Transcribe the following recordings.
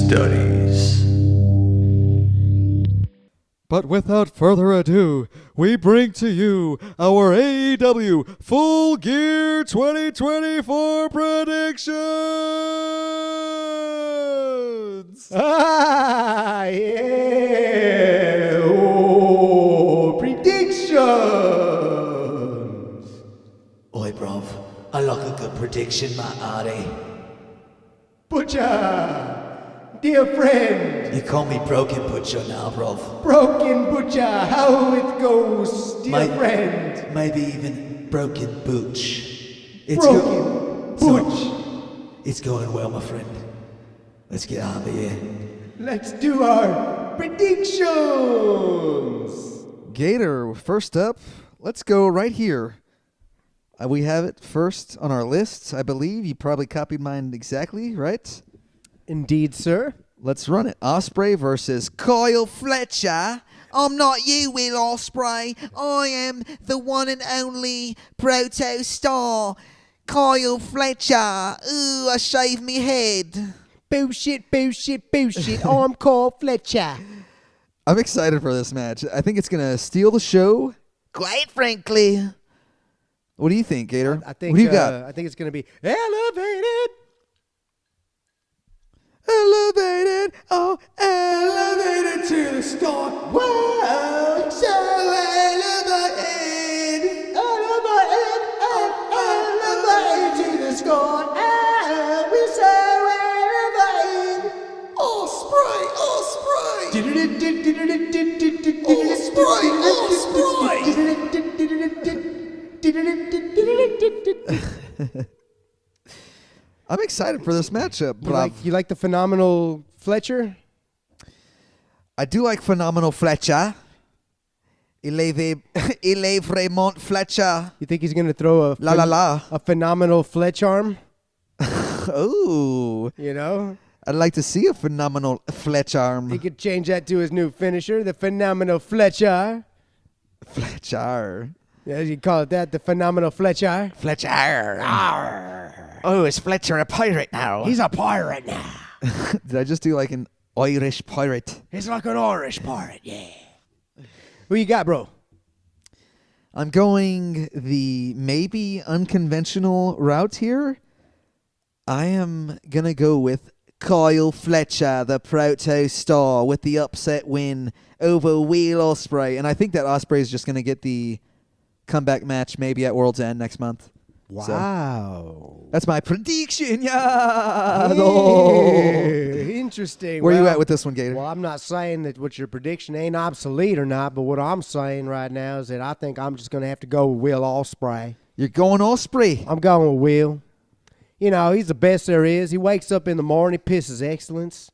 studies. But without further ado, we bring to you our AEW Full Gear 2024 predictions! Ah, yeah! Oh, predictions! Oi, bruv. I like a good prediction, my Artie. Butcher! Dear friend! You call me Broken Butcher now, bruv. Broken Butcher, how it goes, dear friend? Maybe even Broken Booch. Broken Butch. It's going well, my friend. Let's get out of here. Let's do our predictions! Gator, first up, let's go right here. We have it first on our list, I believe. You probably copied mine exactly, right? Indeed, sir. Let's run it. Osprey versus Kyle Fletcher. I'm not you, Will Ospreay. I am the one and only proto star, Kyle Fletcher. Ooh, I shaved me head. Bullshit, bullshit, bullshit. I'm Kyle Fletcher. I'm excited for this match. I think it's going to steal the show. Quite frankly. What do you think, Gator? I think, what do you got? I think it's going to be elevated. Elevated, oh, elevated to the sky. Whoa, so elevated, elevated, elevated to the sky. Oh, we're so elevated. Osprey! I'm excited for this matchup. You like the phenomenal Fletcher? I do like phenomenal Fletcher. Il est vraiment Fletcher. You think he's going to throw a phenomenal Fletch arm? Oh. You know? I'd like to see a phenomenal Fletch arm. He could change that to his new finisher, the phenomenal Fletcher. Fletcher. Yeah, you call it that, the phenomenal Fletcher. Fletcher. Oh, is Fletcher a pirate now? He's a pirate now. Did I just do like an Irish pirate? He's like an Irish pirate, yeah. Who you got, bro? I'm going the maybe unconventional route here. I am going to go with Kyle Fletcher, the proto star, with the upset win over Will Ospreay. And I think that Ospreay is just going to get the comeback match maybe at World's End next month. Wow. So, that's my prediction. Yeah. Interesting. Where you at with this one, Gator? Well, I'm not saying that what your prediction ain't obsolete or not, but what I'm saying right now is that I think I'm just going to have to go with Will Ospreay. You're going Ospreay? I'm going with Will. You know, he's the best there is. He wakes up in the morning, he pisses excellence.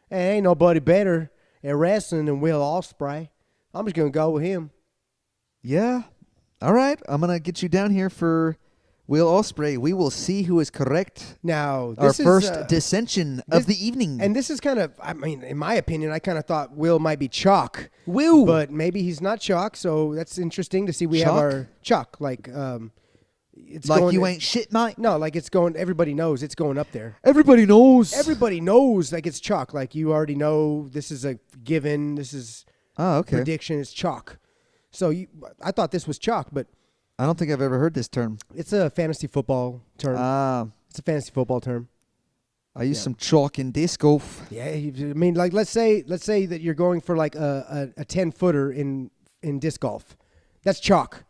And ain't nobody better at wrestling than Will Ospreay. I'm just going to go with him. Yeah. All right. I'm going to get you down here for Will Ospreay. We will see who is correct. Now, our first dissension of the evening. And this is kind of, I mean, in my opinion, I kind of thought Will might be Chalk. Will. But maybe he's not Chalk, so that's interesting to see. We have our Chalk, like, it's like going, you ain't shit, mate? No, like it's going, everybody knows it's going up there. Everybody knows. Everybody knows, like it's Chalk. Like you already know this is a given, this is prediction, it's Chalk. So I thought this was Chalk, but I don't think I've ever heard this term. It's a fantasy football term. It's a fantasy football term. I use some chalk in disc golf. Yeah, I mean, like let's say that you're going for like a 10-footer in disc golf. That's chalk.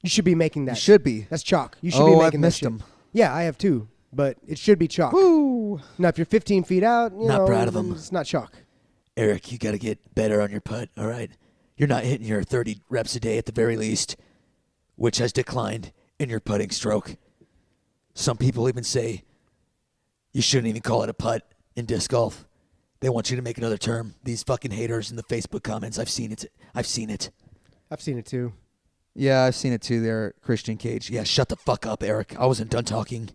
You should be making that. You should be. That's chalk. You should be making I've that missed shit. them. Yeah, I have too, but it should be chalk. Woo! Now, if you're 15 feet out, Not proud of 'em. It's not chalk. Eric, you got to get better on your putt, all right? You're not hitting your 30 reps a day at the very least, which has declined in your putting stroke. Some people even say you shouldn't even call it a putt in disc golf. They want you to make another term. These fucking haters in the Facebook comments, I've seen it. I've seen it too. Yeah, I've seen it too there, Christian Cage. Yeah, shut the fuck up, Eric. I wasn't done talking.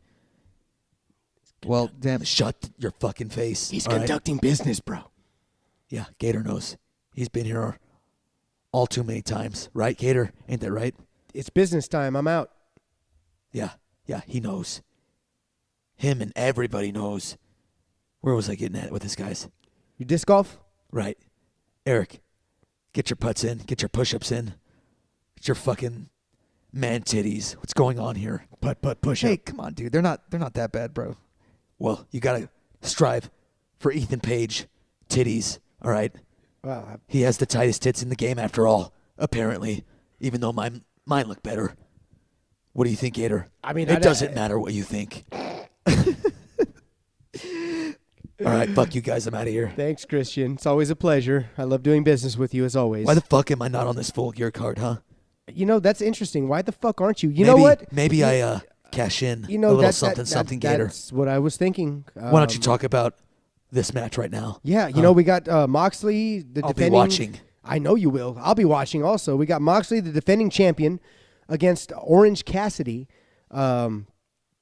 Well, damn. Shut your fucking face. He's conducting business, bro. Yeah, Gator knows. He's been here all too many times. Right, Gator? Ain't that right? It's business time. I'm out. Yeah, he knows. Him and everybody knows. Where was I getting at with this, guys? You disc golf? Right. Eric, get your putts in. Get your push-ups in. Get your fucking man titties. What's going on here? Putt, push Hey, up. come on, dude. They're not that bad, bro. Well, you got to strive for Ethan Page titties, all right? Well, He has the tightest tits in the game after all, apparently, even though mine look better. What do you think, Gator? I mean, it doesn't matter what you think. All right, fuck you guys. I'm out of here. thanks, Christian. It's always a pleasure. I love doing business with you, as always. Why the fuck am I not on this Full Gear card, huh? You know, that's interesting. Why the fuck aren't you? You know what? Maybe I cash in You know, a little something, Gator. That's what I was thinking. Why don't you talk about this match right now? Yeah, you know, we got Moxley, the I'll defending. be watching. I know you will. I'll be watching also. We got Moxley, the defending champion, against Orange Cassidy.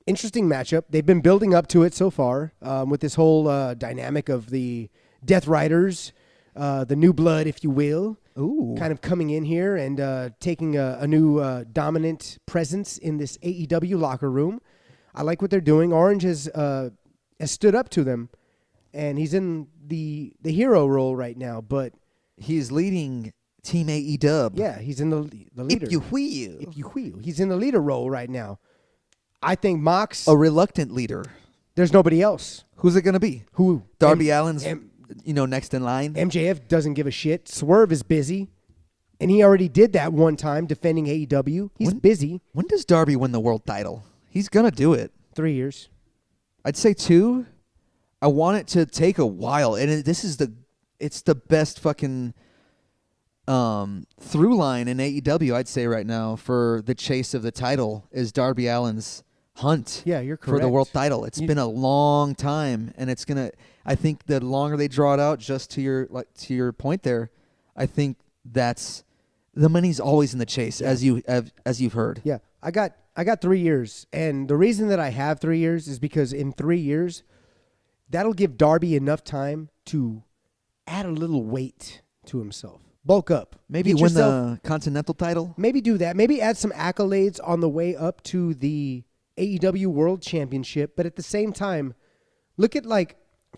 Interesting matchup. They've been building up to it so far with this whole dynamic of the Death Riders, the new blood, if you will. Ooh. Kind of coming in here and taking a new dominant presence in this AEW locker room. I like what they're doing. Orange has stood up to them, and he's in the hero role right now. But He's leading Team AEW. yeah, he's in the leader. If you will. If you will. He's in the leader role right now. I think Mox, A reluctant leader. there's nobody else. Who's it going to be? Who? Darby Allin's, M- next in line. MJF doesn't give a shit. Swerve is busy. And he already did that one time defending AEW. He's busy. When does Darby win the world title? He's going to do it. 3 years. I'd say 2. I want it to take a while. And it's the best fucking through line in AEW, I'd say right now, for the chase of the title is Darby Allin's hunt. Yeah, you're For the correct. world title. It's been a long time, and it's going to, I think the longer they draw it out, just to your point there, I think that's, the money's always in the chase, as you've heard. Yeah. I got 3 years. And the reason that I have 3 years is because in 3 years, that'll give Darby enough time to add a little weight to himself. Bulk up. Maybe Get win yourself- the Continental title. Maybe do that. Maybe add some accolades on the way up to the AEW World Championship. But at the same time, look at,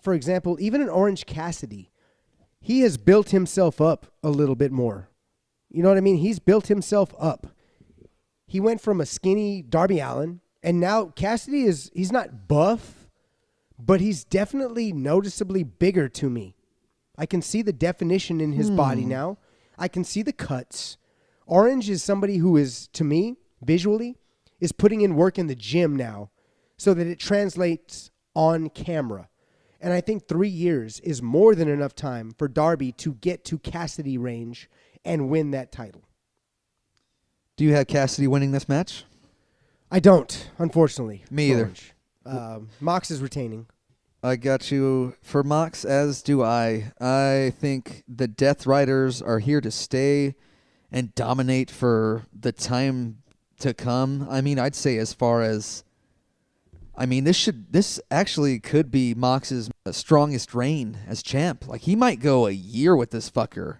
for example, even an Orange Cassidy. He has built himself up a little bit more. You know what I mean? He's built himself up. He went from a skinny Darby Allin, and now Cassidy he's not buff, but he's definitely noticeably bigger to me. I can see the definition in his body now. I can see the cuts. Orange is somebody who is, to me, visually, is putting in work in the gym now so that it translates on camera. And I think 3 years is more than enough time for Darby to get to Cassidy range and win that title. Do you have Cassidy winning this match? I don't, unfortunately. Me either. Orange. Mox is retaining. I got you for Mox, as do I. I think the Death Riders are here to stay and dominate for the time to come. I mean, I'd say as far as, this actually could be Mox's strongest reign as champ. Like, he might go a year with this fucker.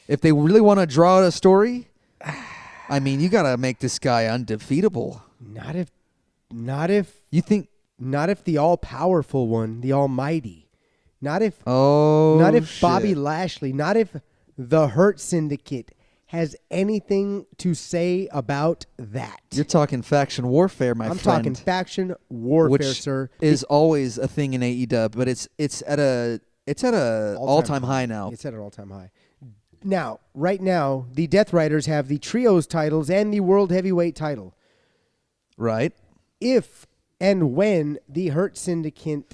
If they really want to draw out a story, you got to make this guy undefeatable. Not if You think? Not if the all-powerful one, the almighty. Not if Shit. Bobby Lashley, not if the Hurt Syndicate has anything to say about that. You're talking faction warfare, my I'm friend. talking faction warfare, which sir. is always a thing in AEW, but it's at a all-time high now. It's at an all-time high. Now, right now, the Death Riders have the Trios titles and the World Heavyweight title. Right? If and when the Hurt Syndicate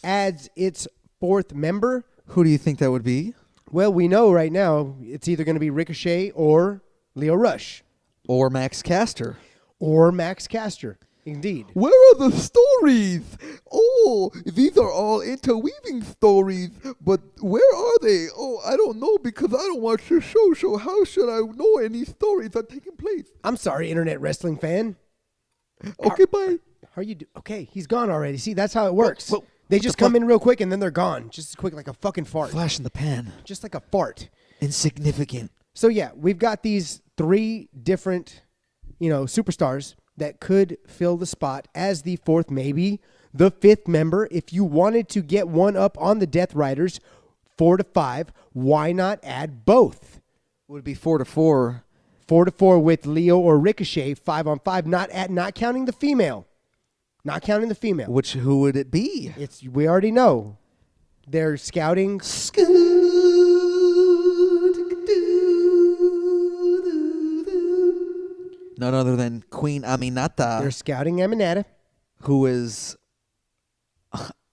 adds its 4th member, Who do you think that would be? well, we know right now it's either going to be Ricochet or Leo Rush Or Max Caster? or Max Caster. Indeed. Where are the stories? Oh, these are all interweaving stories, but where are they? Oh, I don't know because I don't watch the show, so how should I know any stories are taking place? I'm sorry, internet wrestling fan. Okay, bye. How are you okay, he's gone already. See, that's how it works. Whoa, they what just the come fuck? in real quick and then they're gone. Just as quick like a fucking fart. Flash in the pan. Just like a fart. Insignificant. So yeah, we've got these 3 different, superstars that could fill the spot as the 4th, maybe the 5th member. If you wanted to get one up on the Death Riders, 4-5. Why not add both? Would it be 4-4? 4-4 with Leo or Ricochet, 5-on-5, not counting the female. Not counting the female. Who would it be? We already know. They're scouting. None other than Queen Aminata. They're scouting Aminata. Who is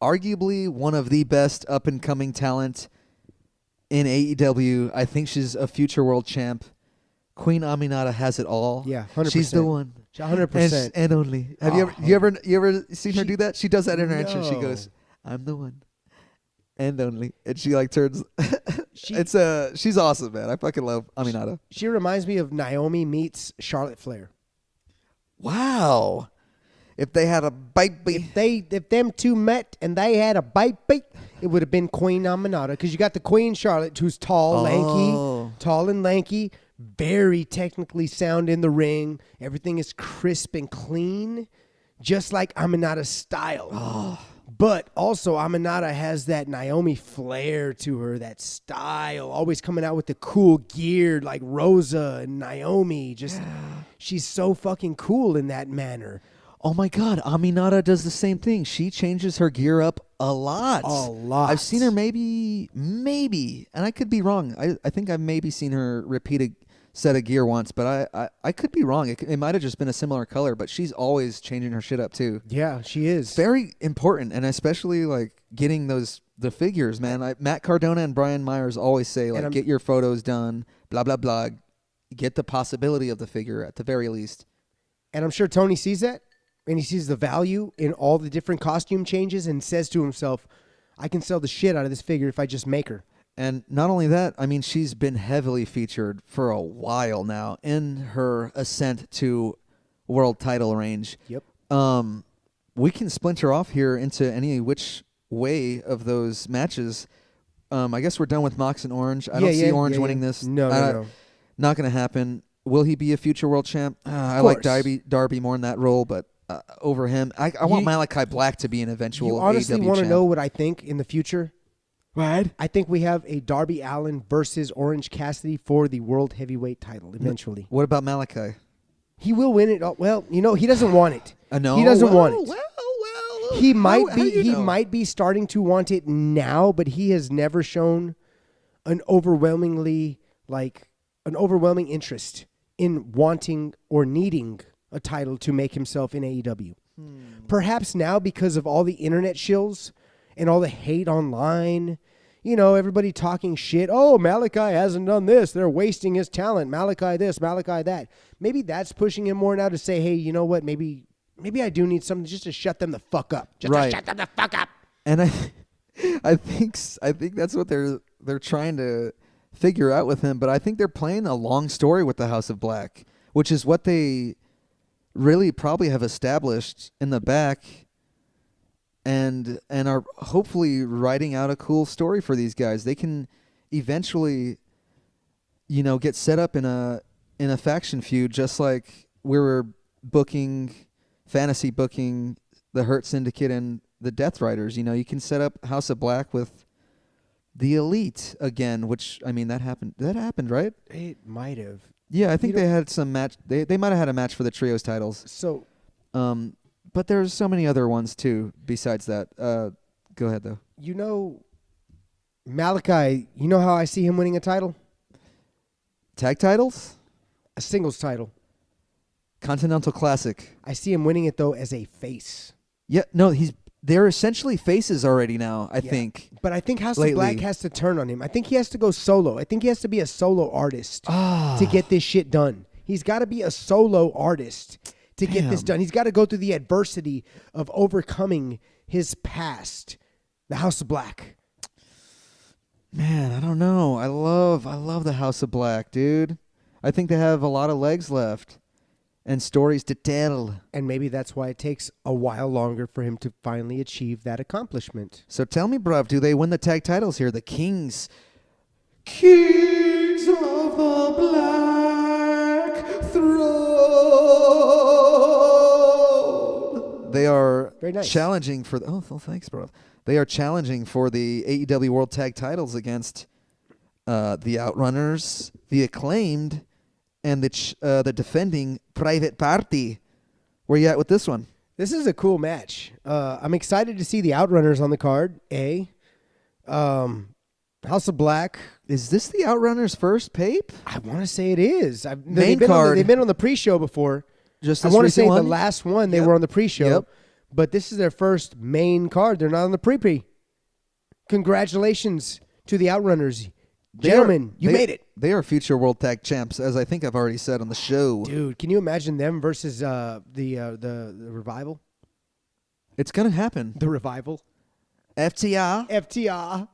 arguably one of the best up-and-coming talent in AEW. I think she's a future world champ. Queen Aminata has it all. Yeah, 100%. She's the one. 100%. And only. Have you ever seen her do that? She does that in her entrance. She goes, "I'm the one and only," and she like turns. She's awesome, man. I fucking love Aminata. She reminds me of Naomi meets Charlotte Flair. Wow. If they had a baby. If them two met and they had a baby, it would have been Queen Aminata, because you got the Queen Charlotte, who's tall and lanky, very technically sound in the ring. Everything is crisp and clean, just like Aminata's style. But also Aminata has that Naomi flair to her, that style, always coming out with the cool gear like Rosa and Naomi. She's so fucking cool in that manner. Oh my God, Aminata does the same thing. She changes her gear up a lot. I've seen her maybe, and I could be wrong. I think I've maybe seen her repeat a set of gear once, but I could be wrong. It might have just been a similar color, but she's always changing her shit up too. Yeah, she is. Very important, and especially like getting the figures, man. Matt Cardona and Brian Myers always say, like, get your photos done, blah, blah, blah. Get the possibility of the figure at the very least. And I'm sure Tony sees that. And he sees the value in all the different costume changes and says to himself, I can sell the shit out of this figure if I just make her. And not only that, I mean, she's been heavily featured for a while now in her ascent to world title range. Yep. We can splinter off here into any which way of those matches. I guess we're done with Mox and Orange. I don't see Orange winning this. No. Not going to happen. Will he be a future world champ? I like Darby more in that role, but over him. I want Malachi Black to be an eventual AEW champ. You honestly want to know what I think in the future? What? I think we have a Darby Allin versus Orange Cassidy for the World Heavyweight title eventually. What about Malachi? He will win it. Well, he doesn't want it. No? He doesn't want it. Well. He might be starting to want it now, but he has never shown an overwhelming interest in wanting or needing a title to make himself in AEW. Perhaps now, because of all the internet shills and all the hate online, everybody talking shit. Oh, Malachi hasn't done this. They're wasting his talent. Malachi this, Malachi that. Maybe that's pushing him more now to say, hey, you know what? Maybe I do need something just to shut them the fuck up. Just to shut them the fuck up. And I think that's what they're trying to figure out with him, but I think they're playing a long story with the House of Black, which is what they really probably have established in the back, and are hopefully writing out a cool story for these guys. They can eventually, get set up in a faction feud, just like we were fantasy booking the Hurt Syndicate and the Death Riders. You can set up House of Black with the Elite again, which, I mean, that happened. That happened, right? It might have. Yeah, I think they had some match. They might have had a match for the trios titles. So, but there's so many other ones too besides that. Go ahead though. Malachi. You know how I see him winning a title? Tag titles? A singles title. Continental Classic. I see him winning it though as a face. Yeah, no, they're essentially faces already now, I think. But I think House of Black has to turn on him. I think he has to go solo. I think he has to be a solo artist to get this shit done. He's got to be a solo artist to get this done. He's got to go through the adversity of overcoming his past. The House of Black. Man, I don't know. I love the House of Black, dude. I think they have a lot of legs left. And stories to tell. And maybe that's why it takes a while longer for him to finally achieve that accomplishment. So tell me, bruv, do they win the tag titles here? The Kings of the Black Throne. They are Very nice. challenging for the. Oh, thanks, bro. They are challenging for the AEW World Tag Titles against the Outrunners, the Acclaimed, and the defending Private Party. Where you at with this one? This is a cool match. I'm excited to see the Outrunners on the card. House of Black. Is this the Outrunners' first pape? I want to say it is. Main card. They've been on the pre-show before. Just I this want to say recent one? the last one they Yep. were on the pre-show. Yep. But this is their first main card. They're not on the pre-pre. Congratulations to the Outrunners. Gentlemen, you made it. They are future World Tag Champs, as I think I've already said on the show. Dude, can you imagine them versus the Revival? It's going to happen. The Revival? FTR. FTR.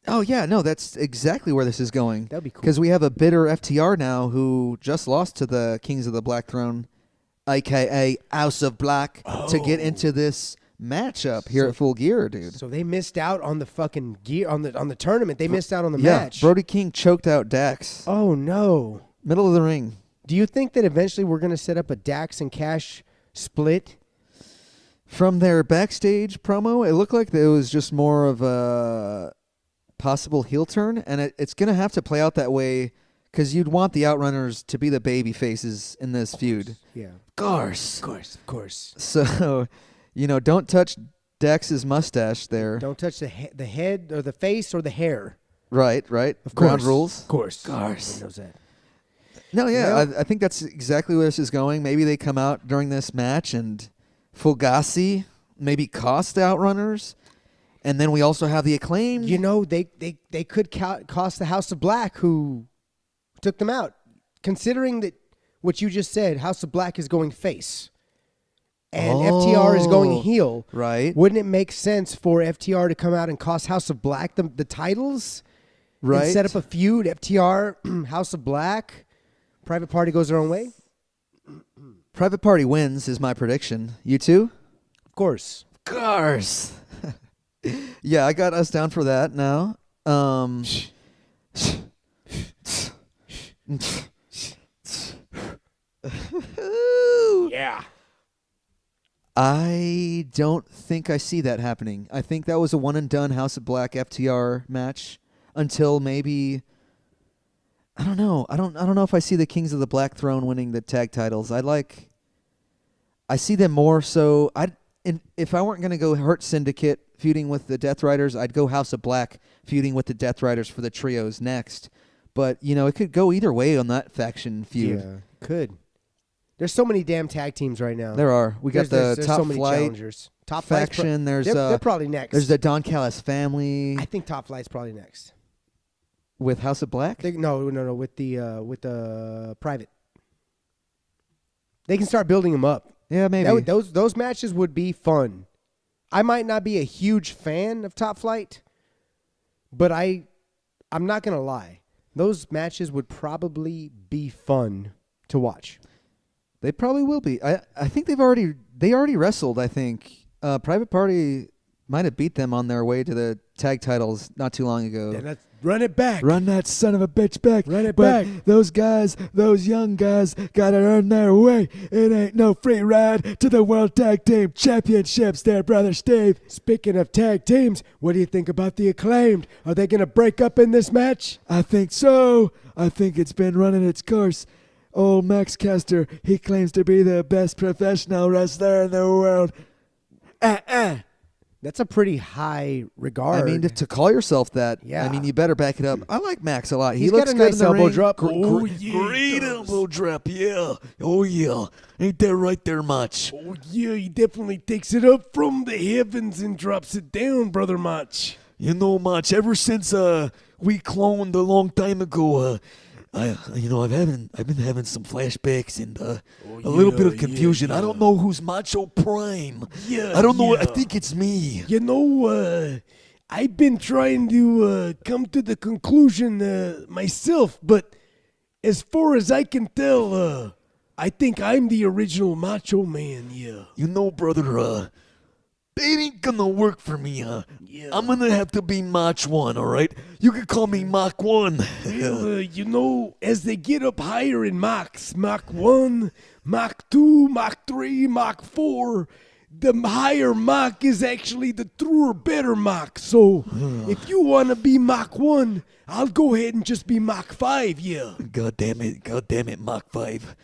Oh, yeah, no, that's exactly where this is going. That'd be cool. Because we have a bitter FTR now who just lost to the Kings of the Black Throne, a.k.a. House of Black, to get into this matchup here at Full Gear, dude. So they missed out on the fucking gear on the tournament. They missed out on the match. Brody King choked out Dax. Oh no. Middle of the ring. Do you think that eventually we're going to set up a Dax and Cash split? From their backstage promo, it looked like it was just more of a possible heel turn, and it's going to have to play out that way because you'd want the Outrunners to be the baby faces in this feud. Yeah. Of course. So, don't touch Dax's mustache there. Don't touch the head or the face or the hair. Right. Of Ground course. rules. Of course. Garce. Everybody knows that. No, yeah, Well- I think that's exactly where this is going. Maybe they come out during this match and Fugazi maybe cost the Outrunners. And then we also have the Acclaimed. They could cost the House of Black who took them out. Considering that what you just said, House of Black is going face. And FTR is going heel. Right. Wouldn't it make sense for FTR to come out and cost House of Black the titles? Right. And set up a feud, FTR, House of Black, Private Party goes their own way? Private Party wins is my prediction. You too? Of course. Cars. Yeah, I got us down for that now. Yeah. I don't think I see that happening. I think that was a one and done House of Black FTR match until maybe I don't know. I don't know if I see the Kings of the Black Throne winning the tag titles. I see them more so if I weren't going to go Hurt Syndicate feuding with the Death Riders, I'd go House of Black feuding with the Death Riders for the trios next. But, it could go either way on that faction feud. Yeah, could. There's so many damn tag teams right now. There are. We got There's the Top so many Flight challengers. Top Flight's faction. they're probably next. There's the Don Callis family I think Top Flight's probably next. with House of Black. No, with the Private. They can start building them up. Yeah, maybe. Those matches would be fun. I might not be a huge fan of Top Flight, but I'm not gonna lie. Those matches would probably be fun to watch. They probably will be. I think they already wrestled. I think Private Party might have beat them on their way to the tag titles not too long ago. Then let's run it back. Run that son of a bitch back. Run it but back. Those young guys, gotta earn their way. It ain't no free ride to the World Tag Team Championships there, Brother Steve. Speaking of tag teams, what do you think about the Acclaimed? Are they gonna break up in this match? I think so. I think it's been running its course. Old Max Caster, he claims to be the best professional wrestler in the world. That's a pretty high regard. I mean, to call yourself that, Yeah. I mean, you better back it up. I like Max a lot. He He's looks got a good nice in the elbow ring. drop. Oh, yeah, great elbow drop, yeah. Oh, yeah. Ain't that right there, Mach? Oh, yeah, he definitely takes it up from the heavens and drops it down, Brother Mach. You know, Mach, ever since we cloned a long time ago, I've been having some flashbacks and a little bit of confusion. I don't know who's Macho Prime. Yeah, I don't know. I yeah. think it's me. You know, I've been trying to come to the conclusion myself, but as far as I can tell, I think I'm the original Macho Man, yeah. You know, brother, It ain't gonna work for me, huh? Yeah. I'm gonna have to be Mach 1, alright? You can call me Mach 1. Well, as they get up higher in Machs, Mach 1, Mach 2, Mach 3, Mach 4, the higher Mach is actually the truer, better Mach. So, if you want to be Mach 1, I'll go ahead and just be Mach 5, yeah. God damn it, Mach 5.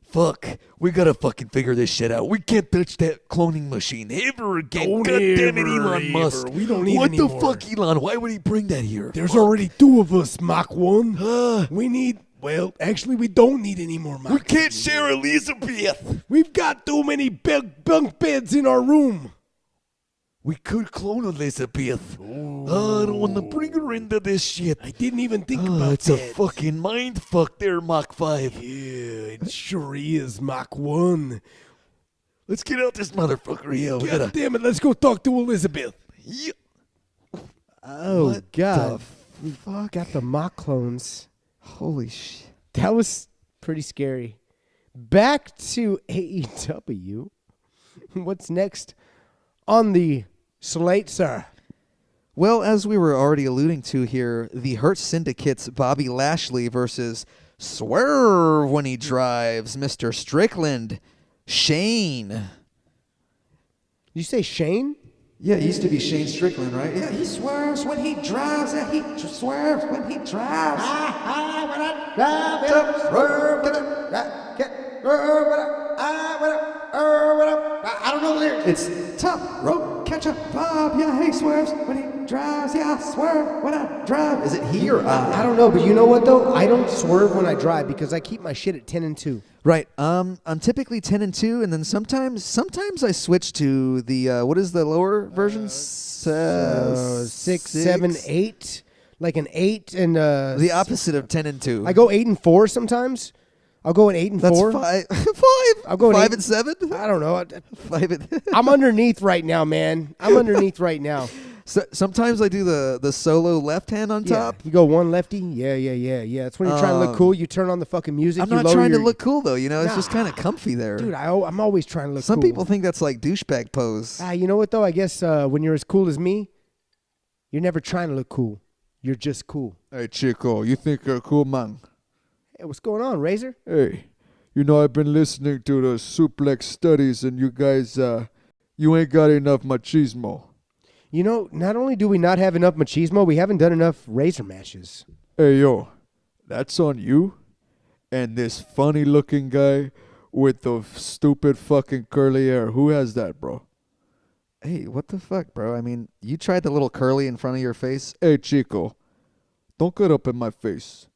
Fuck, we gotta fucking figure this shit out. We can't touch that cloning machine ever again. Don't God damn it, ever, Elon ever. Musk. We don't need What any the more. fuck, Elon? Why would he bring that here? There's Fuck. already 2 of us, Mach 1. We need, well, actually, we don't need any more Mach We can't share Elizabeth. We've got too many bunk beds in our room. We could clone Elizabeth. I don't want to bring her into this shit. I didn't even think about It's that. a fucking mind fuck there, Mach 5. Yeah, it sure is, Mach 1. Let's get out this motherfucker here. We God gotta... damn it, let's go talk to Elizabeth. Yeah. Oh, What God. the fuck? Got the mock clones. Holy shit. That was pretty scary. Back to AEW. What's next on the slate, sir? Well, as we were already alluding to here, the Hurt Syndicate's Bobby Lashley versus Swerve when he drives, Mr. Strickland, Shane. You say Shane? Yeah, it used to be Shane Strickland, right? Yeah, he swerves when he drives. Yeah, he swerves when he drives. I don't know the lyrics. It's top rope, catch up, Bob. Yeah, he swerves when he drives. Yeah, I swerve when I drive. Is it he or I? I don't know, but you know what though? I don't swerve when I drive because I keep my shit at 10 and 2. Right. I'm typically 10 and 2, and then sometimes I switch to the what is the lower version? 6, 7, 8. Like an 8 and The opposite of 10 and 2. I go 8 and 4 sometimes. I'll go an 8 and That's 4. five. I'll go an 5 8 and 7. I don't know. 5 and. I'm underneath right now, man. I'm underneath right now. So, sometimes I do the solo left hand on Yeah. top. You go one lefty. Yeah. That's when you're trying to look cool. You turn on the fucking music. I'm you not lower trying to your- look cool though. You know, it's just Nah. kind of comfy there. Dude, I'm always trying to look Some cool. people think that's like douchebag pose. You know what though? I guess when you're as cool as me, you're never trying to look cool. You're just cool. Hey, Chico, you think you're a cool man? Hey, what's going on, Razor? Hey, you know, I've been listening to the suplex studies, and you guys, you ain't got enough machismo. You know, not only do we not have enough machismo, we haven't done enough Razor matches. Hey, yo, that's on you and this funny-looking guy with the stupid fucking curly hair. Who has that, bro? Hey, what the fuck, bro? I mean, you tried the little curly in front of your face. Hey, Chico, don't get up in my face.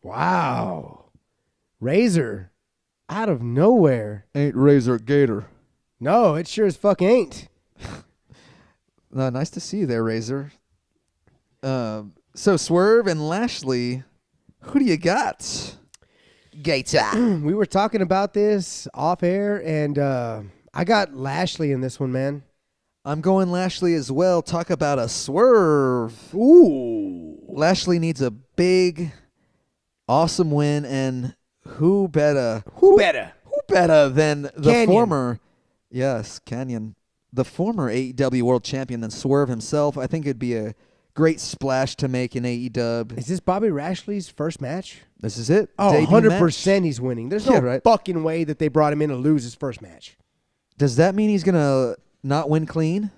Wow. Razor. Out of nowhere. Ain't Razor Gator. No, it sure as fuck ain't. Nice to see you there, Razor. So Swerve and Lashley, who do you got? Gator. We were talking about this off air, and I got Lashley in this one, man. I'm going Lashley as well. Talk about a swerve. Ooh. Lashley needs a big, awesome win, and who better than the Canyon. former, yes, Canyon, the former AEW World Champion than Swerve himself. I think it'd be a great splash to make in AEW. Is this Bobby Lashley's first match? This is it. Oh, Debut 100% he's winning. There's no Yeah, right. fucking way that they brought him in to lose his first match. match. Does that mean he's gonna not win clean?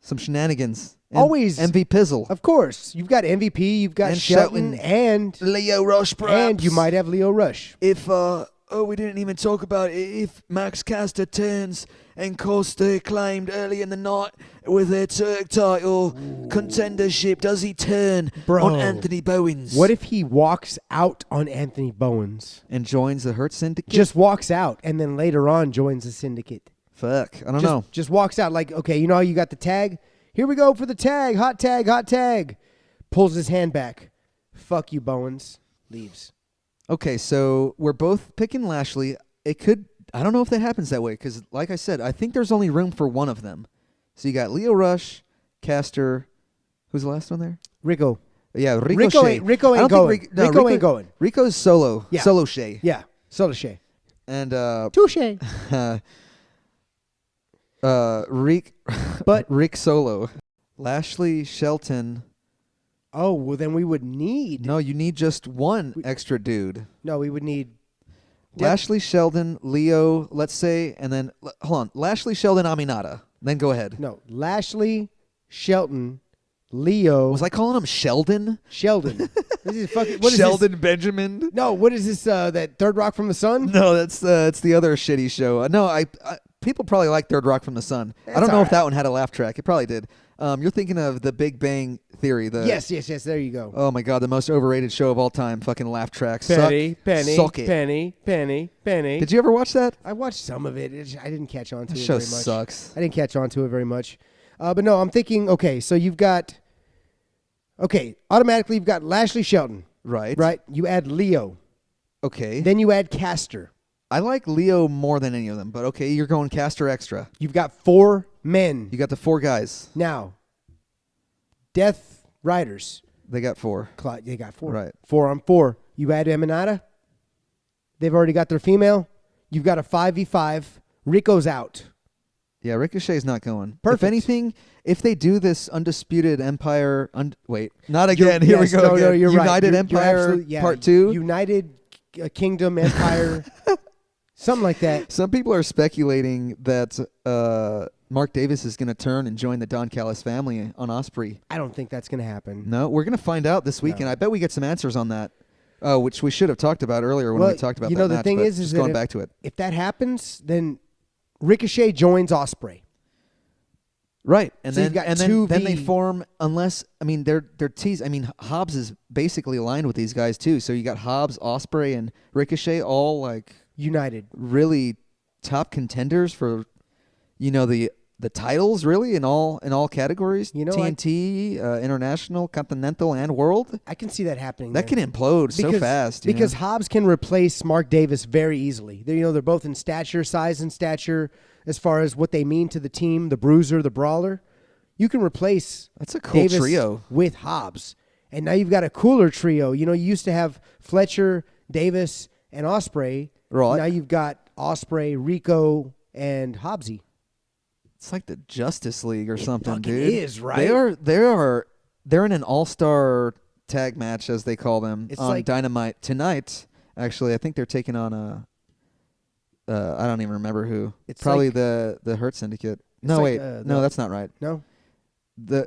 Some shenanigans. Always. MV Pizzle. Of course. You've got MVP, you've got And Shelton, Shelton. and Leo Rush, perhaps. you might have Leo Rush. If, we didn't even talk about it. If Max Caster turns and Costa claimed early in the night with their Turk title contendership, does he turn Bro. on Anthony Bowens? What if he walks out on Anthony Bowens? And joins the Hurt Syndicate. Just walks out and then later on joins the syndicate. fuck. I don't know. Just walks out like, okay, you know how you got the tag? Here we go for the tag. Hot tag, hot tag. Pulls his hand back. Fuck you, Bowens. Leaves. Okay, so we're both picking Lashley. It could. I don't know if that happens that way because, like I said, I think there's only room for one of them. So you got Leo Rush, Caster. Who's the last one there? Rico. Yeah, Ricochet. Rico I ain't don't think going. Rico ain't going. Rico's solo. Yeah. Solo Shay. Yeah. Soda Shay. And Touche. Rick, But- Rick Solo, Lashley Shelton. Oh, well, then we would need. No, you need just one extra dude. No, we would need. Lashley Sheldon, Leo, let's say, and then hold on. Lashley Sheldon, Aminata. Then go ahead. No, Lashley, Shelton, Leo. Was I calling him Sheldon? Sheldon. This is fucking. What is Sheldon This? Benjamin? No, what is this? That Third Rock from the Sun? No, it's the other shitty show. No, I people probably like Third Rock from the Sun. I don't know if that one had a laugh track. It probably did. You're thinking of The Big Bang Theory. Yes. There you go. Oh my God, the most overrated show of all time. Fucking laugh track. Penny, Suck, penny, suck it. penny, penny, penny. Did you ever watch that? I watched some of it. I didn't catch on to That it show very much. sucks. I didn't catch on to it very much. But no, I'm thinking. Okay, so you've got. Okay, automatically you've got Lashley Shelton. Right. Right. You add Leo. Okay. Then you add Caster. I like Leo more than any of them, but okay, you're going Caster extra. You've got 4 men. You got the 4 guys. Now, Death Riders. They got 4. They got 4. Right. 4 on 4. You add Emanata. They've already got their female. You've got a 5v5. Rico's out. Yeah, Ricochet's not going. Perfect. If anything, if they do this Undisputed Empire, wait, not again. Here Yes, we go. No, again. you're right. United You're Empire absolutely- yeah, Part 2. United Kingdom Empire. Something like that. Some people are speculating that Mark Davis is going to turn and join the Don Callis family on Osprey. I don't think that's going to happen. No, we're going to find out this weekend. No. I bet we get some answers on that, which we should have talked about earlier when Well, we talked about you that know, the match, thing but is just that going if- back to it. If that happens, then Ricochet joins Osprey. Right, and So then you've got and two then they V- form. Unless they're teased. Hobbs is basically aligned with these guys too. So you got Hobbs, Osprey, and Ricochet all like United. really top contenders for the titles really in all categories. You know, TNT, international, continental, and world. I can see that happening. That man. can implode so fast. Because Hobbs can replace Mark Davis very easily. They're both in size and stature as far as what they mean to the team, the bruiser, the brawler. You can replace that's a cool Davis trio with Hobbs. And now you've got a cooler trio. You used to have Fletcher, Davis, and Osprey. Right. Now you've got Osprey, Rico, and Hobbsy. It's like the Justice League or something, fucking dude. is, right? They're in an all-star tag match, as they call them, It's on like- Dynamite tonight. Actually, I think they're taking on I don't even remember who. It's probably like- the Hurt Syndicate. No, like, wait, the- no, that's not right. No?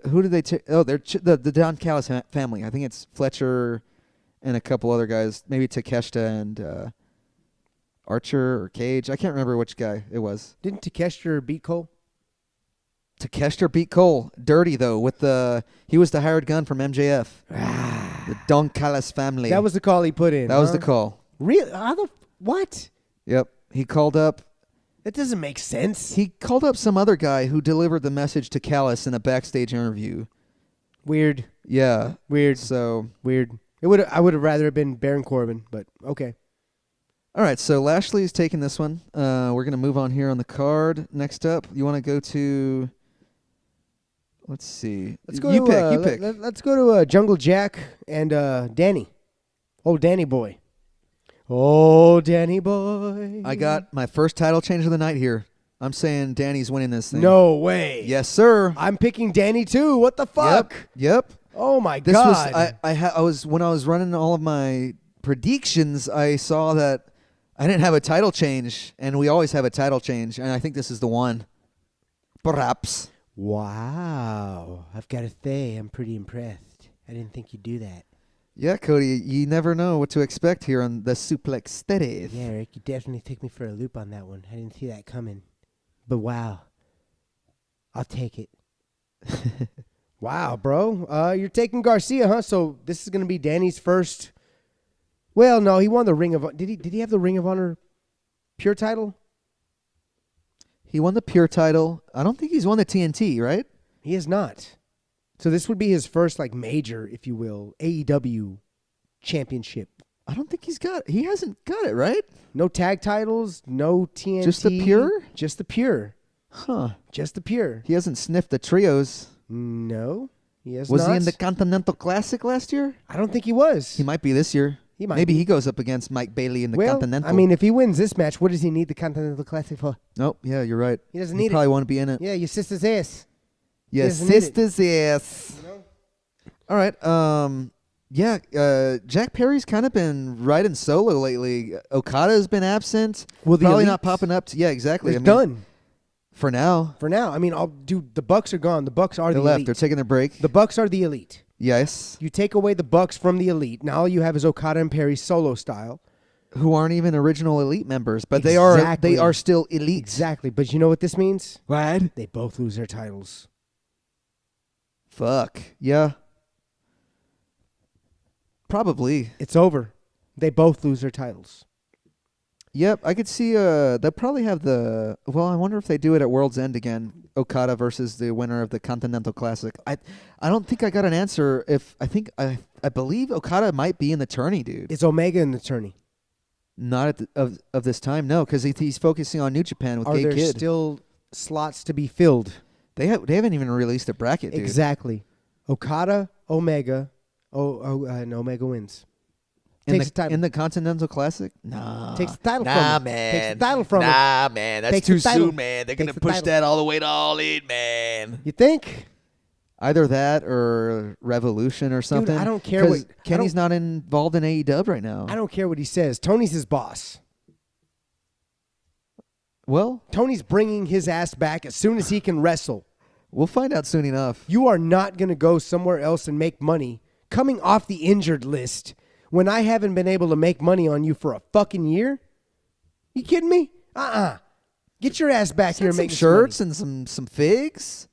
Who did they take? Oh, they're the Don Callis family. I think it's Fletcher and a couple other guys. Maybe Takeshita and Archer or Cage. I can't remember which guy it was. Didn't Takeshita beat Cole? Takeshita beat Cole. Dirty, though, he was the hired gun from MJF. The Don Callis family. That was the call he put in. That was the huh? call. Really? What? Yep. He called up. That doesn't make sense. He called up some other guy who delivered the message to Callis in a backstage interview. Weird. Yeah. Weird. So, Weird. I would have rather been Baron Corbin, but okay. all right. So Lashley's taking this one. We're gonna move on here on the card. Next up, you want to go to? Let's see. Let's go. You to, pick. You pick. Let's go to Jungle Jack and Danny. Oh, Danny boy. Oh, Danny boy. I got my first title change of the night here. I'm saying Danny's winning this thing. No way. Yes, sir. I'm picking Danny too. What the fuck? Yep. Oh my This god. was I was when I was running all of my predictions, I saw that I didn't have a title change, and we always have a title change, and I think this is the one. Perhaps. Wow. I've got to say, I'm pretty impressed. I didn't think you'd do that. Yeah, Cody, you never know what to expect here on the Suplex Steady. Yeah, Eric, you definitely took me for a loop on that one. I didn't see that coming. But wow. I'll take it. Wow, bro. You're taking Garcia, huh? So this is going to be Danny's first. Well, no, he won the Ring of. Did he have the Ring of Honor Pure title? He won the Pure title. I don't think he's won the TNT, right? He has not. So this would be his first major, if you will, AEW championship. I don't think he hasn't got it, right? No tag titles, no TNT. Just the Pure? Just the Pure. Huh. Just the Pure. He hasn't sniffed the trios. No, he has Was not. he in the Continental Classic last year? I don't think he was. He might be this year. He might. Maybe he goes up against Mike Bailey in the well, Continental. I mean, if he wins this match, what does he need the Continental Classic for? Nope. Yeah, you're right. He doesn't He need probably won't be in it. it. Yeah, your sister's ass. Yeah, doesn't need it. sisters, yes. You know? All right. Yeah. Jack Perry's kind of been riding solo lately. Okada's been absent. Well, the probably Elites, not popping up. Yeah, exactly. They're done for now. for now. I mean, the Bucks are gone. The Bucks are They're the left. elite. They're taking their break. The Bucks are the elite. Yes. You take away the Bucks from the elite. Now all you have is Okada and Perry solo style. Who aren't even original elite members, but they Exactly. are still elite. Exactly. But you know what this means? What? They both lose their titles. Fuck. Yeah. Probably. It's over. They both lose their titles. Yep, I could see they'll probably have I wonder if they do it at World's End again. Okada versus the winner of the Continental Classic. I don't think I got an answer I believe Okada might be in the tourney, dude. It's Omega and the tourney. Not at of this time, no, because he's focusing on New Japan with Are Gay there Kid. still slots to be filled? They haven't even released a bracket, dude. Exactly. Okada, Omega, and Omega wins. In Takes the title. in the Continental Classic? Nah. Takes the title from Nah, him. man. Takes the title from him. Nah, man. That's Takes the too title. soon, man. They're going Takes to the push title. that all the way to All In, man. You think? Either that or Revolution or something. I don't care 'Cause what- Kenny's not involved in AEW right now. I don't care what he says. Tony's his boss. Well, Tony's bringing his ass back as soon as he can wrestle. we'll find out soon enough. You are not going to go somewhere else and make money coming off the injured list when I haven't been able to make money on you for a fucking year. You kidding me? Get your ass back here and Some make shirts money. and some figs.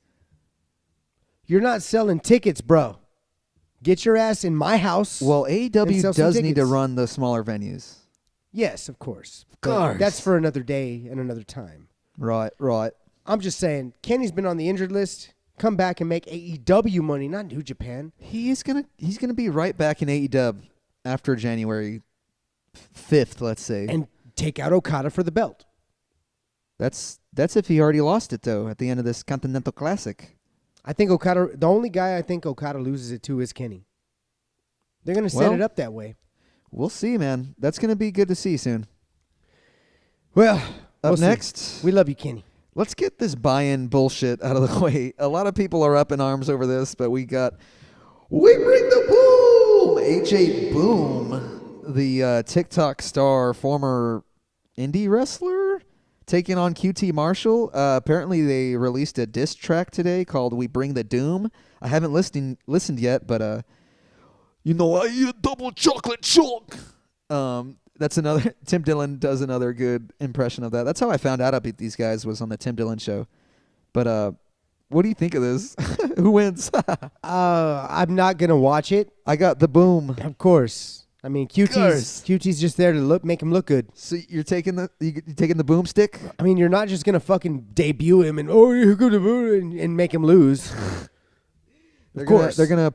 You're not selling tickets, bro. Get your ass in my house. Well, And AEW sell some does need to tickets. run the smaller venues. Yes, of course. But course. that's for another day and another time. Right. I'm just saying, Kenny's been on the injured list. Come back and make AEW money, not New Japan. He's gonna be right back in AEW after January 5th, let's say. And take out Okada for the belt. That's if he already lost it though at the end of this Continental Classic. I think Okada, the only guy I think Okada loses it to is Kenny. They're going to set Well, it up that way. We'll see, man. That's gonna be good to see soon. Well, Up we'll see. next, We love you, Kenny. let's get this buy-in bullshit out of the way. A lot of people are up in arms over this, but we bring the boom. AJ Boom, the TikTok star, former indie wrestler, taking on QT Marshall. Apparently, they released a diss track today called "We Bring the Doom." I haven't listened yet, but I eat a double chocolate chunk. That's another. Tim Dillon does another good impression of that. That's how I found out about these guys, was on the Tim Dillon show. But what do you think of this? Who wins? I'm not going to watch it. I got the Boom. Of course. I mean, QT's just there to make him look good. So you're taking the boomstick? I mean, you're not just going to fucking debut him and, here go the Boom, and make him lose. Of course. They're gonna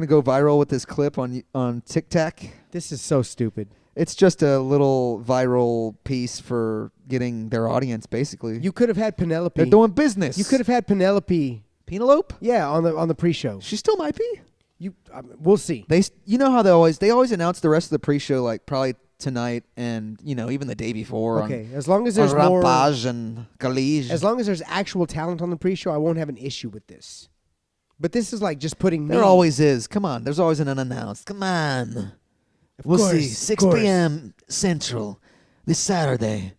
go viral with this clip on TikTok. This is so stupid. It's just a little viral piece for getting their audience, basically. You could have had Penelope. They're doing business. You could have had Penelope. Penelope? Yeah, on the pre-show. She still might be. We'll see. You know how they always announce the rest of the pre-show, like probably tonight and even the day before. Okay, as long as there's on more, Rampage and Galige. as long as there's actual talent on the pre-show, I won't have an issue with this. But this is like just putting. There always is. Come on, there's always an unannounced. Come on. We'll see. 6 p.m. Central this Saturday.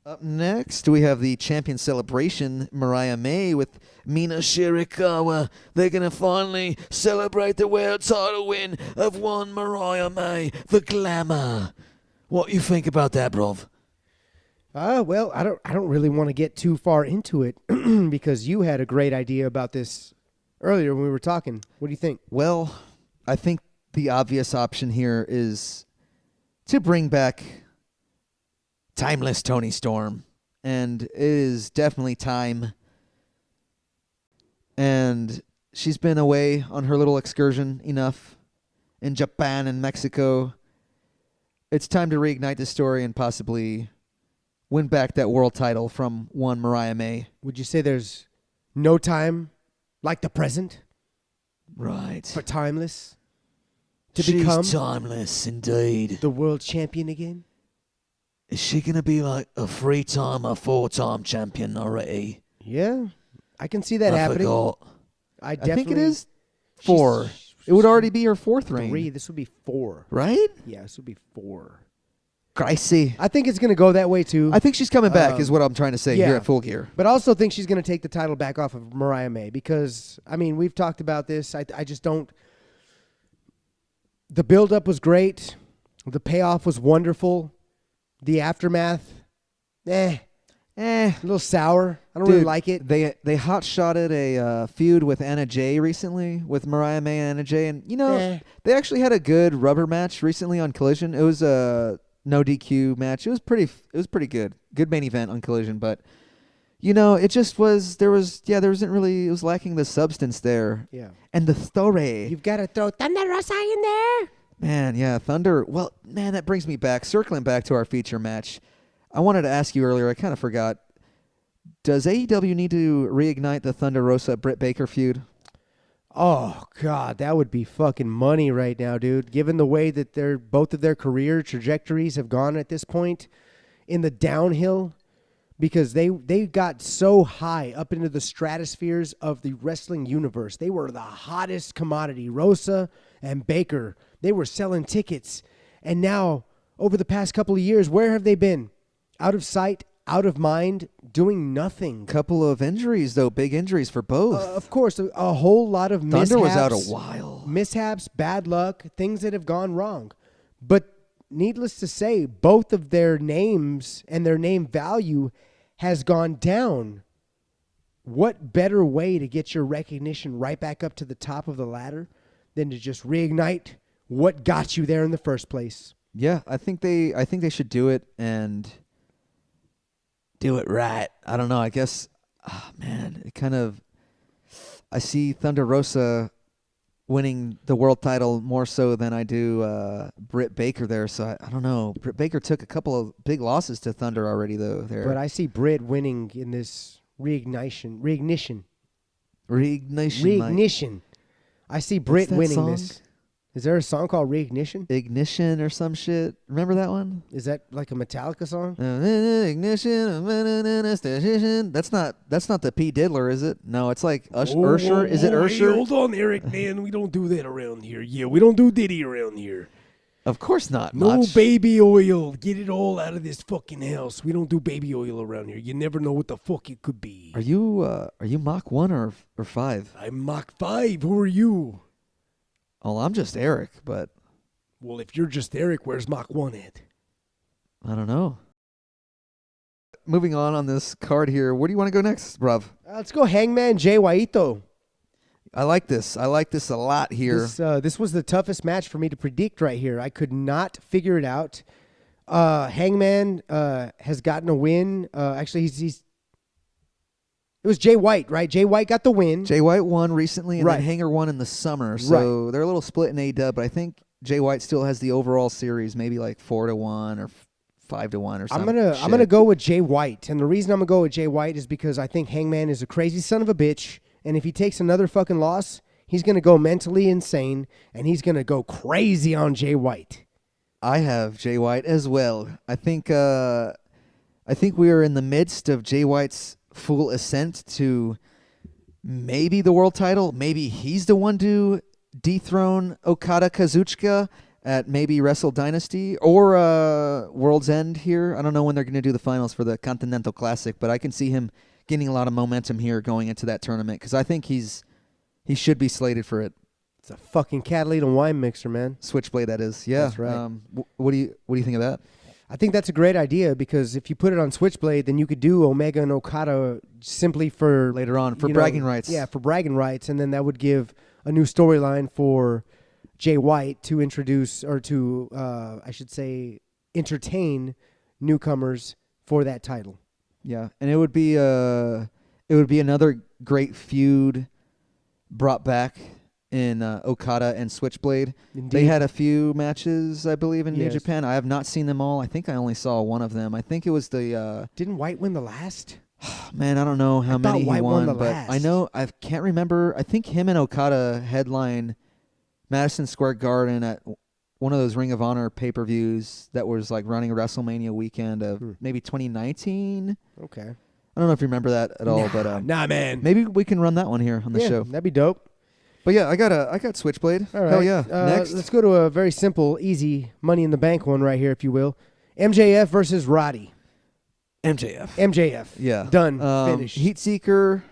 Up next, we have the Champion Celebration, Mariah May with Mina Shirakawa. They're going to finally celebrate the world title win of one Mariah May, the Glamour. What you think about that, bruv? Well, I don't really want to get too far into it because you had a great idea about this earlier when we were talking. What do you think? Well, I think the obvious option here is to bring back Timeless Tony Storm. And it is definitely time. And she's been away on her little excursion enough in Japan and Mexico. It's time to reignite the story and possibly win back that world title from one Mariah May. Would you say there's no time like the present Right. for Timeless to She's become timeless, indeed. the world champion again? Is she going to be like a 3-time or 4-time champion already? Yeah, I can see that I happening. forgot. I I definitely think it is she's- 4. It would already be her 4th reign. 3. This would be 4. Right? Yeah, this would be 4. Crazy. I think it's going to go that way too. I think she's coming back is what I'm trying to say yeah. here at Full Gear. But I also think she's going to take the title back off of Mariah May because, I mean, we've talked about this. I just don't. The build-up was great. The payoff was wonderful. The aftermath, a little sour. I don't really like it. They hot-shotted a feud with Anna Jay recently, with Mariah May and Anna Jay. And, they actually had a good rubber match recently on Collision. It was a no DQ match. It was pretty good. Good main event on Collision. But, it just was, there wasn't really, it was lacking the substance there. Yeah. And the story. You've got to throw Thunder Rosa in there. Man, yeah, Thunder. Well, man, that brings me back. Circling back to our feature match, I wanted to ask you earlier. I kind of forgot. Does AEW need to reignite the Thunder Rosa Britt Baker feud? Oh, God, that would be fucking money right now, dude. Given the way that both of their career trajectories have gone at this point in the downhill, because they got so high up into the stratospheres of the wrestling universe. They were the hottest commodity. Rosa and Baker, they were selling tickets. And now, over the past couple of years, where have they been? Out of sight, out of mind, doing nothing. Couple of injuries, though, big injuries for both. Of course, a whole lot of mishaps. Thunder was out a while. Mishaps, bad luck, things that have gone wrong. But needless to say, both of their names and their name value has gone down. What better way to get your recognition right back up to the top of the ladder than to just reignite what got you there in the first place? Yeah, I think they should do it and do it right. I don't know. I guess, man, it kind of. I see Thunder Rosa winning the world title more so than I do Britt Baker there. So I don't know. Britt Baker took a couple of big losses to Thunder already, though. There, But I see Britt winning in this reignition. Reignition. I see Britt that winning song? this. Is there a song called Reignition? Ignition or some shit. Remember that one? Is that like a Metallica song? Ignition. That's not the P. Diddler, is it? No, it's like Whoa, Ursher. Is it whoa, Ursher? Hey, hold on, Eric, man. We don't do that around here. Yeah, we don't do Diddy around here. Of course not. No Mach. baby oil. Get it all out of this fucking house. We don't do baby oil around here. You never know what the fuck it could be. Are you Mach 1 or 5? I'm Mach 5. Who are you? Oh, I'm just Eric, but Well, if you're just Eric, where's Mach 1 at? I don't know. Moving on this card here, where do you want to go next, bruv? Let's go Hangman Jay White. I like this. I like this a lot here. This was the toughest match for me to predict right here. I could not figure it out. Hangman has gotten a win. Actually, he's. It was Jay White, right? Jay White got the win. Jay White won recently, and Right. then Hanger won in the summer. So they're a little split in AEW, but I think Jay White still has the overall series, maybe like 4-1 or 5-1 or something. I'm gonna go with Jay White, and the reason I'm gonna go with Jay White is because I think Hangman is a crazy son of a bitch, and if he takes another fucking loss, he's gonna go mentally insane, and he's gonna go crazy on Jay White. I have Jay White as well. I think we are in the midst of Jay White's full ascent to maybe the world title. Maybe he's the one to dethrone Okada Kazuchika at maybe Wrestle Dynasty or World's End here. I don't know when they're going to do the finals for the Continental Classic, but I can see him getting a lot of momentum here going into that tournament because I think he should be slated for it. It's a fucking Catalina wine mixer, man. Switchblade, that is. Yeah, That's right. What do you think of that? I think that's a great idea because if you put it on Switchblade, then you could do Omega and Okada simply for Later on for you bragging know, rights. Yeah, for bragging rights, and then that would give a new storyline for Jay White to introduce or to, I should say, entertain newcomers for that title. Yeah, and it would be another great feud brought back in Okada and Switchblade. Indeed. They had a few matches, I believe, in New Yes. Japan. I have not seen them all. I think I only saw one of them. I think it was the Didn't White win the last? man. I don't know how I thought many he White won won, the but last. I know I can't remember. I think him and Okada headline Madison Square Garden at one of those Ring of Honor pay-per-views that was like running WrestleMania weekend of maybe 2019. Okay. I don't know if you remember that at all, but Nah, man. maybe we can run that one here on the show. That'd be dope. But yeah, I got Switchblade. All right. Hell yeah. Next. Let's go to a very simple, easy Money in the Bank one right here, if you will. MJF versus Roddy. MJF. MJF. Yeah. Done. Finished. Heatseeker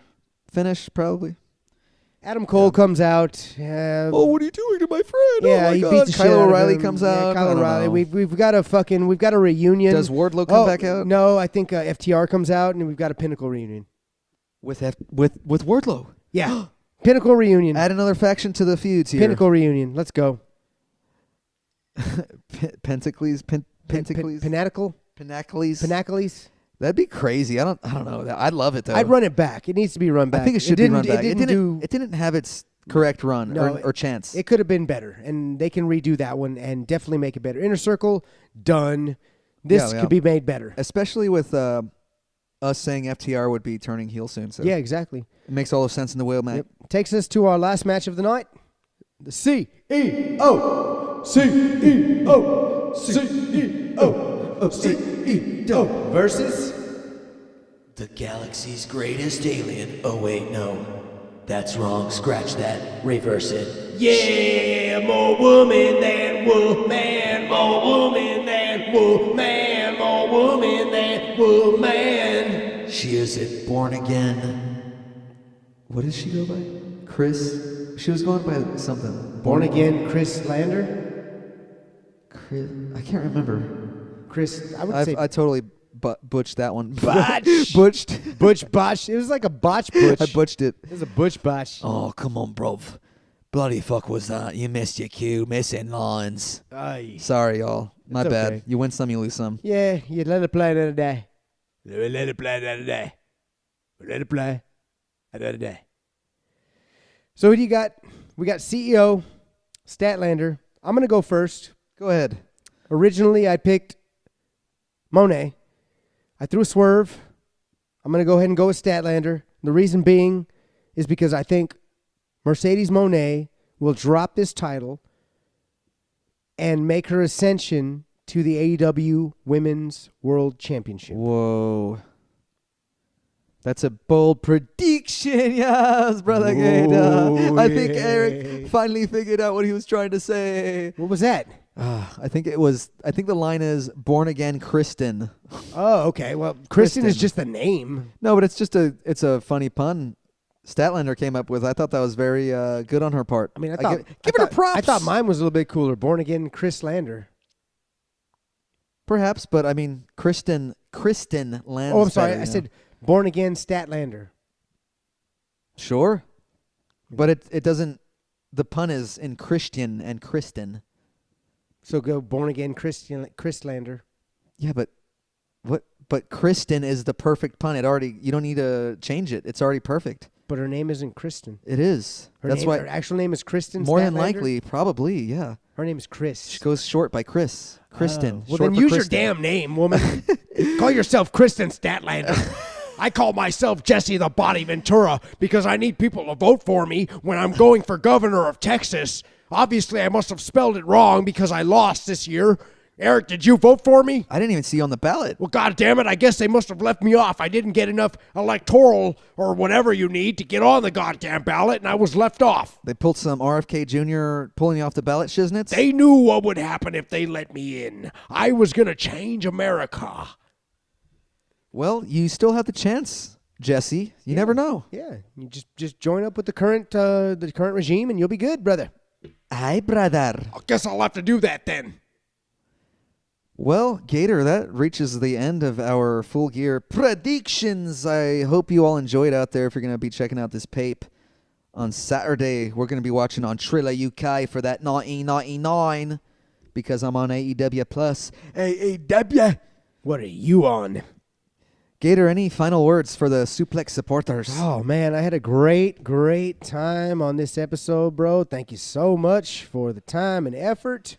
finish probably. Adam Cole comes out. Oh, what are you doing to my friend? Yeah, oh my he God. beats the shit Kyle out of O'Reilly him. comes Yeah, out. I Kyle don't O'Reilly. know. We've got a reunion. Does Wardlow come back out? No, I think FTR comes out, and we've got a Pinnacle reunion. With Wardlow. Yeah, Pinnacle reunion. Add another faction to the feuds here. Pinnacle reunion. Let's go. Pentacles. Pentacles. Pinnacle. Pinacles. Pinacles. That'd be crazy. I don't know. I'd love it though. I'd run it back. It needs to be run back. I think it should be run back. It didn't have its correct run No, or chance. It could have been better, and they can redo that one and definitely make it better. Inner Circle, done. This Yeah. could be made better. Especially with us saying FTR would be turning heel soon. So Yeah, exactly. it makes all the sense in the world, man. Yep. Takes us to our last match of the night. The CEO. CEO. CEO. CEO. Versus. The galaxy's greatest alien. Oh, wait, no. That's wrong. Scratch that. Reverse it. Yeah, more woman than woman, more woman than woman, more woman than woman. She isn't born again. What does she go by? Chris? She was going by something. Born again Chris Lander. Chris? I can't remember. Chris, I would say I totally butched that one. Botch. Butched. Butch Botch. It was like a botch butch. I butched it. It was a butch botch. Oh, come on, bruv. Bloody fuck was that? You missed your cue, missing lines. Aye. Sorry, y'all. My It's bad. okay. You win some, you lose some. Yeah, you let it play another day. Let it play another day. Let it play another day. So what do you got? We got CEO, Statlander. I'm going to go first. Go ahead. Originally, I picked Monet. I threw a swerve. I'm going to go ahead and go with Statlander. The reason being is because I think Mercedes Monet will drop this title and make her ascension to the AEW Women's World Championship. Whoa. That's a bold prediction, yes, brother Gator. I think Eric finally figured out what he was trying to say. What was that? I think the line is born again Kristen. Oh, okay. Well, Kristen is Kristen. just the name. No, but it's a funny pun Statlander came up with. I thought that was very good on her part. I mean, I thought give her props. I thought mine was a little bit cooler. Born again Chris Lander. Perhaps, but I mean Kristen lands. Oh, I'm sorry. better, I you know. said born again Statlander. Sure, but it doesn't. The pun is in Christian and Kristen. So go born again Chris Lander. Yeah, but what? But Kristen is the perfect pun. You don't need to change it. It's already perfect. But her name isn't Kristen. It is. That's why. Her actual name is Kristen. More than Statlander? likely, probably, yeah. Her name is Chris. She goes short by Chris. Kristen. Well, short then for use your Kristen. damn name, woman. Call yourself Kristen Statlander. I call myself Jesse the Body Ventura because I need people to vote for me when I'm going for governor of Texas. Obviously, I must have spelled it wrong because I lost this year. Eric, did you vote for me? I didn't even see you on the ballot. Well, God damn it, I guess they must have left me off. I didn't get enough electoral or whatever you need to get on the goddamn ballot, and I was left off. They pulled some RFK Jr. pulling you off the ballot, shiznits. They knew what would happen if they let me in. I was going to change America. Well, you still have the chance, Jesse. You never know. Yeah, you just join up with the current regime, and you'll be good, brother. Aye, brother. I guess I'll have to do that then. Well, Gator, that reaches the end of our Full Gear predictions. I hope you all enjoyed out there. If you're going to be checking out this pape on Saturday, we're going to be watching on Trilla UK for that 1999 because I'm on AEW Plus. AEW. What are you on? Gator, any final words for the Suplex supporters? Oh, man, I had a great time on this episode, bro. Thank you so much for the time and effort.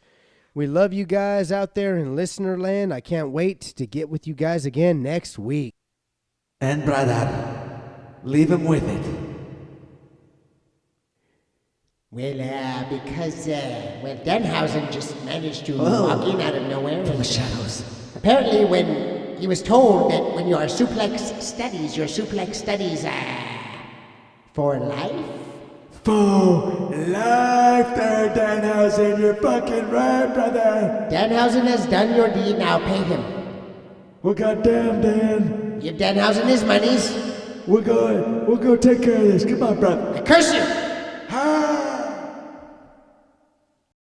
We love you guys out there in listener land. I can't wait to get with you guys again next week. And brother, leave him with it. Well, because Danhausen just managed to walk in out of nowhere. From the shadows. Apparently, when he was told that when your suplex studies for life. For life there, Danhausen. You're fucking right, brother. Danhausen has done your deed, now pay him. Well, goddamn, Dan. Give Danhausen his monies. We'll go take care of this. Come on, brother. I curse you!